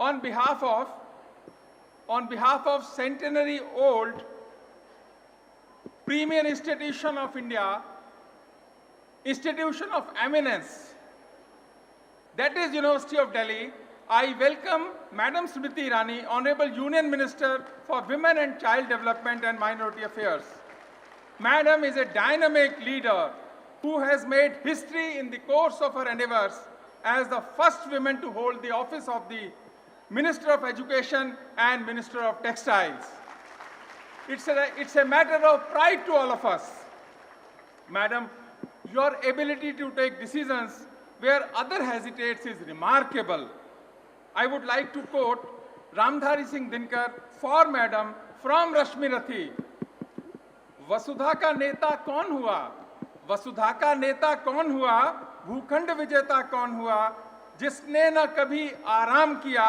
on behalf of centenary old premier institution of India, institution of eminence, that is University of Delhi, I welcome Madam Smriti Irani, Honorable Union Minister for Women and Child Development and Minority Affairs. Madam is a dynamic leader who has made history in the course of her endeavors as the first woman to hold the office of the Minister of Education and Minister of Textiles. It's a matter of pride to all of us. Madam, your ability to take decisions where other hesitates is remarkable. I would like to quote Ramdhari Singh Dinkar for Madam from Rashmi Rathi. वसुधा का नेता कौन हुआ, वसुधा का नेता कौन हुआ, भूखंड विजेता कौन हुआ, जिसने न कभी आराम किया,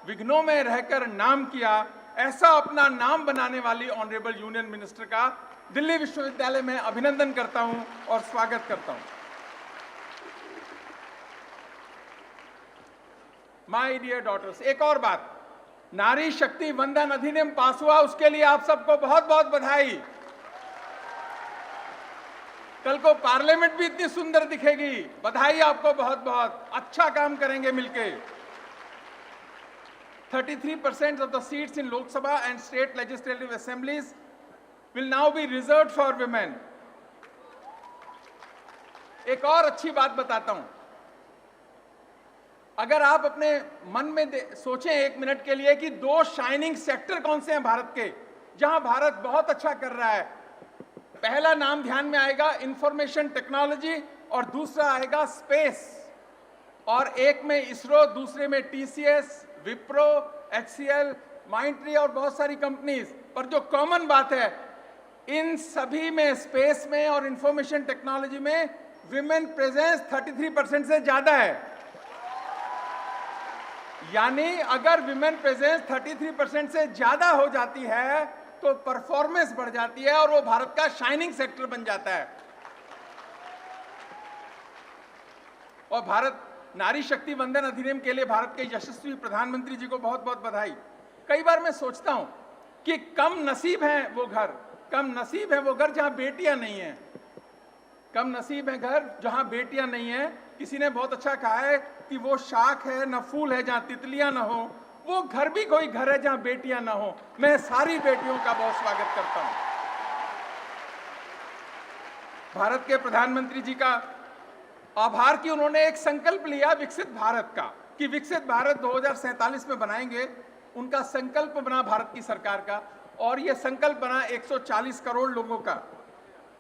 विघ्नों में रहकर नाम किया, ऐसा अपना नाम बनाने वाली ऑनरेबल यूनियन मिनिस्टर का दिल्ली विश्वविद्यालय में अभिनंदन करता हूं और स्वागत करता हूं। माय डियर डॉटर्स, एक और बात, नारी शक्ति वंदन अधिनियम पास हुआ, उसके लिए आप सबको बहुत बहुत बधाई। कल को पार्लियामेंट भी इतनी सुंदर दिखेगी, बधाई आपको बहुत बहुत, अच्छा काम करेंगे मिलके। 33% of the seats in Lok Sabha and state legislative assemblies will now be reserved for women. एक और अच्छी बात बताता हूं, अगर आप अपने मन में सोचें एक मिनट के लिए कि दो शाइनिंग सेक्टर कौन से हैं भारत के, जहां भारत बहुत अच्छा कर रहा है, पहला नाम ध्यान में आएगा इंफॉर्मेशन टेक्नोलॉजी और दूसरा आएगा स्पेस, और एक में इसरो, दूसरे में टीसीएस, विप्रो, एचसीएल, माइंडट्री और बहुत सारी कंपनीज। पर जो कॉमन बात है, इन सभी में, स्पेस में और इंफॉर्मेशन टेक्नोलॉजी में विमेन प्रेजेंस 33% से ज्यादा है। यानी अगर विमेन प्रेजेंस 33% से ज्यादा हो जाती है तो परफॉर्मेंस बढ़ जाती है और वो भारत का शाइनिंग सेक्टर बन जाता है। और भारत नारी शक्ति वंदन अधिनियम के लिए भारत के यशस्वी प्रधानमंत्री जी को बहुत बहुत बधाई। कई बार मैं सोचता हूं कि कम नसीब है वो घर जहां बेटियां नहीं हैं, कम नसीब है घर जहां बेटियां नहीं हैं। किसी ने बहुत अच्छा कहा है कि वो शाख है न फूल है जहां तितलियां ना हो, वो घर भी कोई घर है जहां बेटियां ना हो। मैं सारी बेटियों का बहुत स्वागत करता हूं। भारत के प्रधानमंत्री जी का आभार कि उन्होंने एक संकल्प लिया विकसित भारत का, कि विकसित भारत 2047 में बनाएंगे। उनका संकल्प बना भारत की सरकार का, और यह संकल्प बना 140 करोड़ लोगों का।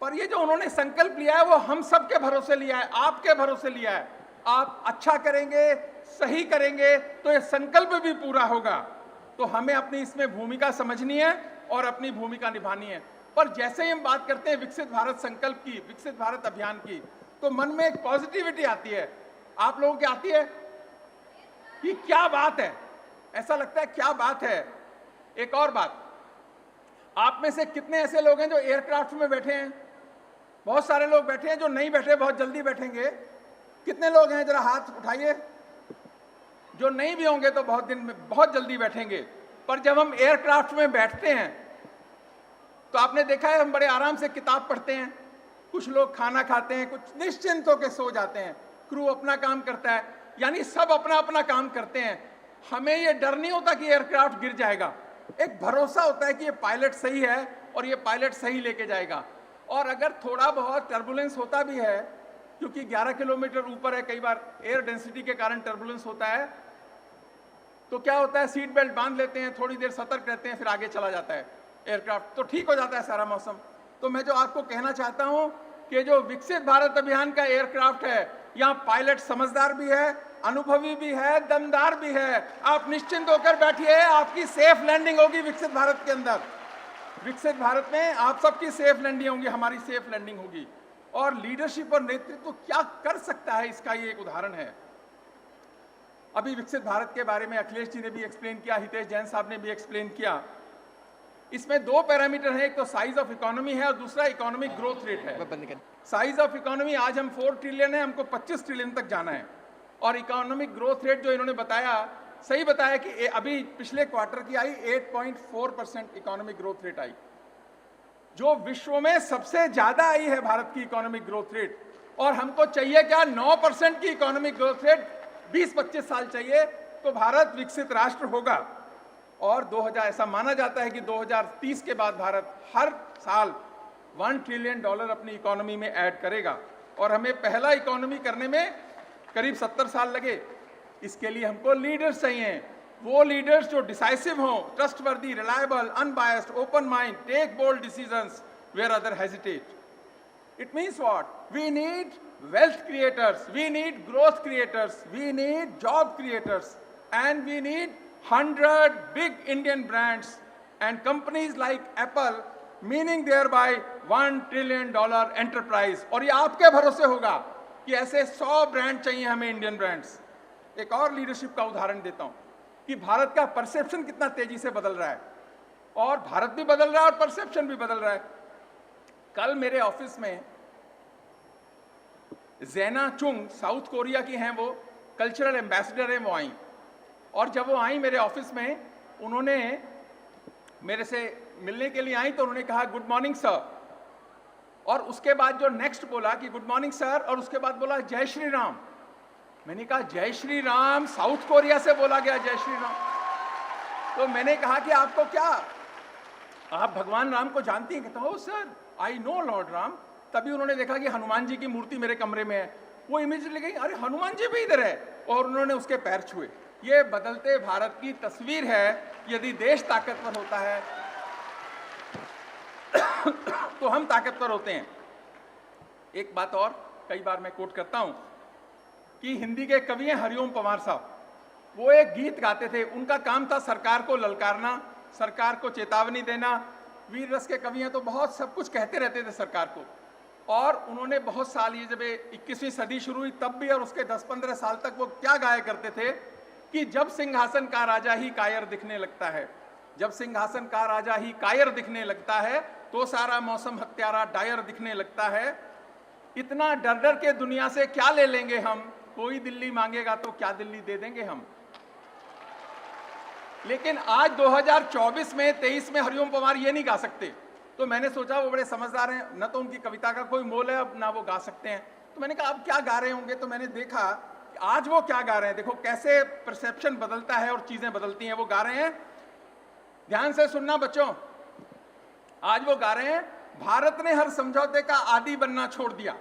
पर ये जो उन्होंने संकल्प लिया है वो हम सबके भरोसे लिया है, आपके भरोसे लिया है। आप अच्छा करेंगे, सही करेंगे तो ये संकल्प भी पूरा होगा। तो हमें अपनी इसमें भूमिका समझनी है और अपनी भूमिका निभानी है। पर जैसे ही हम बात करते हैं विकसित भारत संकल्प की, विकसित भारत अभियान की, तो मन में एक पॉजिटिविटी आती है। आप लोगों की आती है कि क्या बात है, ऐसा लगता है क्या बात है। एक और बात, आप में से कितने ऐसे लोग हैं जो एयरक्राफ्ट में बैठे हैं? बहुत सारे लोग बैठे हैं, जो नहीं बैठे बहुत जल्दी बैठेंगे। कितने लोग हैं, जरा हाथ उठाइए। जो नहीं भी होंगे तो बहुत जल्दी बैठेंगे। पर जब हम एयरक्राफ्ट में बैठते हैं तो आपने देखा है हम बड़े आराम से किताब पढ़ते हैं, कुछ लोग खाना खाते हैं, कुछ निश्चिंत होकर सो जाते हैं, क्रू अपना काम करता है, यानी सब अपना अपना काम करते हैं। हमें ये डर नहीं होता कि एयरक्राफ्ट गिर जाएगा, एक भरोसा होता है कि ये पायलट सही है और ये पायलट सही लेके जाएगा। और अगर थोड़ा बहुत टर्बुलेंस होता भी है, क्योंकि 11 किलोमीटर ऊपर है, कई बार एयर डेंसिटी के कारण टर्बुलेंस होता है, तो क्या होता है, सीट बेल्ट बांध लेते हैं, थोड़ी देर सतर्क रहते हैं, फिर आगे चला जाता है एयरक्राफ्ट, तो ठीक हो जाता है सारा मौसम। तो मैं जो आपको कहना चाहता हूं कि जो विकसित भारत अभियान का एयरक्राफ्ट है, यहाँ पायलट समझदार भी है, अनुभवी भी है, दमदार भी है। आप निश्चिंत होकर बैठिए, आपकी सेफ लैंडिंग होगी विकसित भारत के अंदर। विकसित भारत में आप सबकी सेफ लैंडिंग होगी, हमारी सेफ लैंडिंग होगी। और लीडरशिप और नेतृत्व क्या कर सकता है, इसका ये एक उदाहरण है। अभी विकसित भारत के बारे में अखिलेश जी ने भी एक्सप्लेन किया, हितेश जैन साहब ने भी एक्सप्लेन किया। इसमें दो पैरामीटर है, एक तो साइज ऑफ इकोनॉमी है और दूसरा इकोनॉमिक ग्रोथ रेट है। साइज ऑफ इकोनॉमी आज हम 4 ट्रिलियन है, हमको 25 ट्रिलियन तक जाना है। और इकोनॉमिक ग्रोथ रेट जो इन्होंने बताया सही बताया कि अभी पिछले क्वार्टर की आई 8.4% इकोनॉमिक ग्रोथ रेट आई, जो विश्व में सबसे ज्यादा आई है भारत की इकोनॉमिक ग्रोथ रेट। और हमको चाहिए क्या? 9% की इकोनॉमिक ग्रोथ रेट 20-25 साल चाहिए, तो भारत विकसित राष्ट्र होगा। और 2000 ऐसा माना जाता है कि 2030 के बाद भारत हर साल $1 ट्रिलियन अपनी इकोनॉमी में ऐड करेगा, और हमें पहला इकोनॉमी करने में करीब 70 साल लगे। इसके लिए हमको लीडर्स चाहिए, वो लीडर्स जो डिसाइसिव हों, trustworthy, reliable, unbiased, open mind, take bold decisions where other hesitate. It means what? We need wealth creators, we need growth creators, we need job creators, and we need 100 big Indian brands and companies like Apple, meaning thereby $1 trillion enterprise। और ये आपके भरोसे होगा कि ऐसे 100 brand चाहिए हमें, Indian brands. एक और लीडरशिप का उदाहरण देता हूं कि भारत का परसेप्शन कितना तेजी से बदल रहा है, और भारत भी बदल रहा है और परसेप्शन भी बदल रहा है। कल मेरे ऑफिस में जेना चुंग, साउथ कोरिया की हैं, वो कल्चरल एम्बेसडर हैं, वो आई। और जब वो आई मेरे ऑफिस में, उन्होंने मेरे से मिलने के लिए आई तो उन्होंने कहा गुड मॉर्निंग सर, और उसके बाद जो नेक्स्ट बोला कि गुड मॉर्निंग सर, और उसके बाद बोला जय श्री राम। मैंने कहा जय श्री राम? साउथ कोरिया से बोला गया जय श्री राम। तो मैंने कहा कि आपको क्या, आप भगवान राम को जानती हैं? कहता हो sir I know Lord Ram. तभी उन्होंने देखा कि हनुमान जी की मूर्ति मेरे कमरे में है, वो इमीडिएटली गई, अरे हनुमान जी भी इधर है, और उन्होंने उसके पैर छुए। ये बदलते भारत की तस्वीर है। यदि देश ताकतवर होता है तो हम ताकतवर होते हैं। एक बात और, कई बार मैं कोट करता हूं कि हिंदी के कवि हैं हरिओम पंवार साहब, वो एक गीत गाते थे। उनका काम था सरकार को ललकारना, सरकार को चेतावनी देना। वीर रस के कवि हैं तो बहुत सब कुछ कहते रहते थे सरकार को। और उन्होंने बहुत साल, ये जब 21वीं सदी शुरू हुई तब भी, और उसके 10-15 साल तक वो क्या गाया करते थे कि जब सिंहासन का राजा ही कायर दिखने लगता है, जब सिंहासन का राजा ही कायर दिखने लगता है, तो सारा मौसम हत्यारा डायर दिखने लगता है। इतना डर डर के दुनिया से क्या ले लेंगे हम, कोई दिल्ली मांगेगा तो क्या दिल्ली दे देंगे हम। लेकिन आज 2024 में 23 में हरिओम पंवार ये नहीं गा सकते। तो मैंने सोचा वो बड़े समझदार हैं, न तो उनकी कविता का कोई मोल है, अब ना वो गा सकते हैं। तो मैंने कहा अब क्या गा रहे होंगे, तो मैंने देखा कि आज वो क्या गा रहे हैं। देखो कैसे परसेप्शन बदलता है और चीजें बदलती हैं। वो गा रहे हैं, ध्यान से सुनना बच्चों, आज वो गा रहे हैं, भारत ने हर समझौते का आदी बनना छोड़ दिया,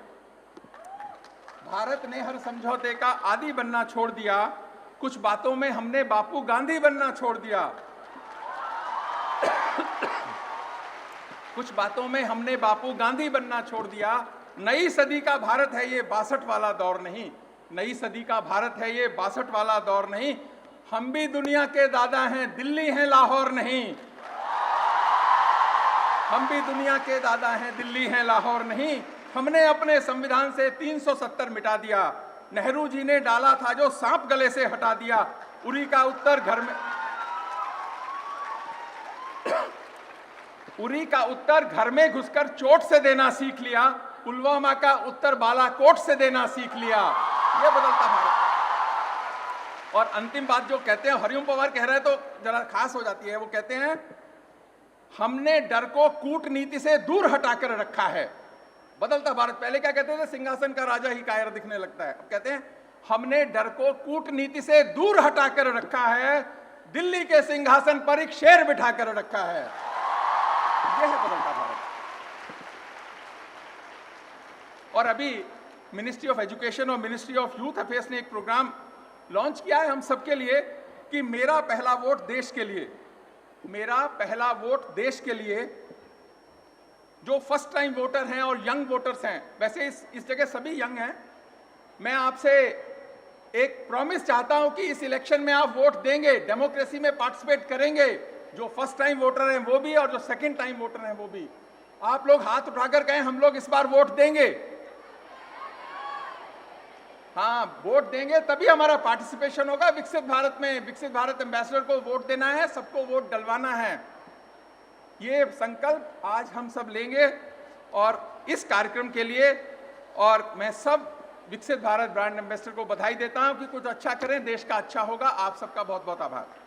भारत ने हर समझौते का आदी बनना छोड़ दिया, कुछ बातों में हमने बापू गांधी बनना छोड़ दिया, कुछ बातों में हमने बापू गांधी बनना छोड़ दिया। नई सदी का भारत है ये 62 वाला दौर नहीं, नई सदी का भारत है ये 62 वाला दौर नहीं। हम भी दुनिया के दादा हैं, दिल्ली है लाहौर नहीं, हम भी दुनिया के दादा हैं, दिल्ली है लाहौर नहीं। हमने अपने संविधान से 370 मिटा दिया, नेहरू जी ने डाला था जो सांप गले से हटा दिया। उरी का उत्तर घर में, उरी का उत्तर घर में घुसकर चोट से देना सीख लिया, पुलवामा का उत्तर बालाकोट से देना सीख लिया। यह बदलता भारत। और अंतिम बात जो कहते हैं, हरिओम पंवार कह रहे हैं तो जरा खास हो जाती है। वो कहते हैं हमने डर को कूटनीति से दूर हटाकर रखा है। बदलता भारत। पहले क्या कहते थे, सिंहासन का राजा ही कायर दिखने लगता है। अब कहते हैं हमने डर को कूटनीति से दूर हटाकर रखा है, दिल्ली के सिंहासन पर एक शेर बिठाकर रखा है। यह है बदलता भारत। और अभी मिनिस्ट्री ऑफ एजुकेशन और मिनिस्ट्री ऑफ यूथ अफेयर्स ने एक प्रोग्राम लॉन्च किया है हम सबके लिए कि मेरा पहला वोट देश के लिए, मेरा पहला वोट देश के लिए। जो फर्स्ट टाइम वोटर हैं और यंग वोटर्स हैं, वैसे इस जगह सभी यंग हैं, मैं आपसे एक प्रॉमिस चाहता हूं कि इस इलेक्शन में आप वोट देंगे, डेमोक्रेसी में पार्टिसिपेट करेंगे। जो फर्स्ट टाइम वोटर हैं वो भी और जो सेकंड टाइम वोटर हैं वो भी। आप लोग हाथ उठाकर कहें हम लोग इस बार वोट देंगे। हाँ, वोट देंगे तभी हमारा पार्टिसिपेशन होगा विकसित भारत में। विकसित भारत एम्बेसडर को वोट देना है, सबको वोट डलवाना है। ये संकल्प आज हम सब लेंगे और इस कार्यक्रम के लिए, और मैं सब विकसित भारत ब्रांड एम्बेसडर को बधाई देता हूं कि कुछ अच्छा करें, देश का अच्छा होगा। आप सबका बहुत बहुत आभार।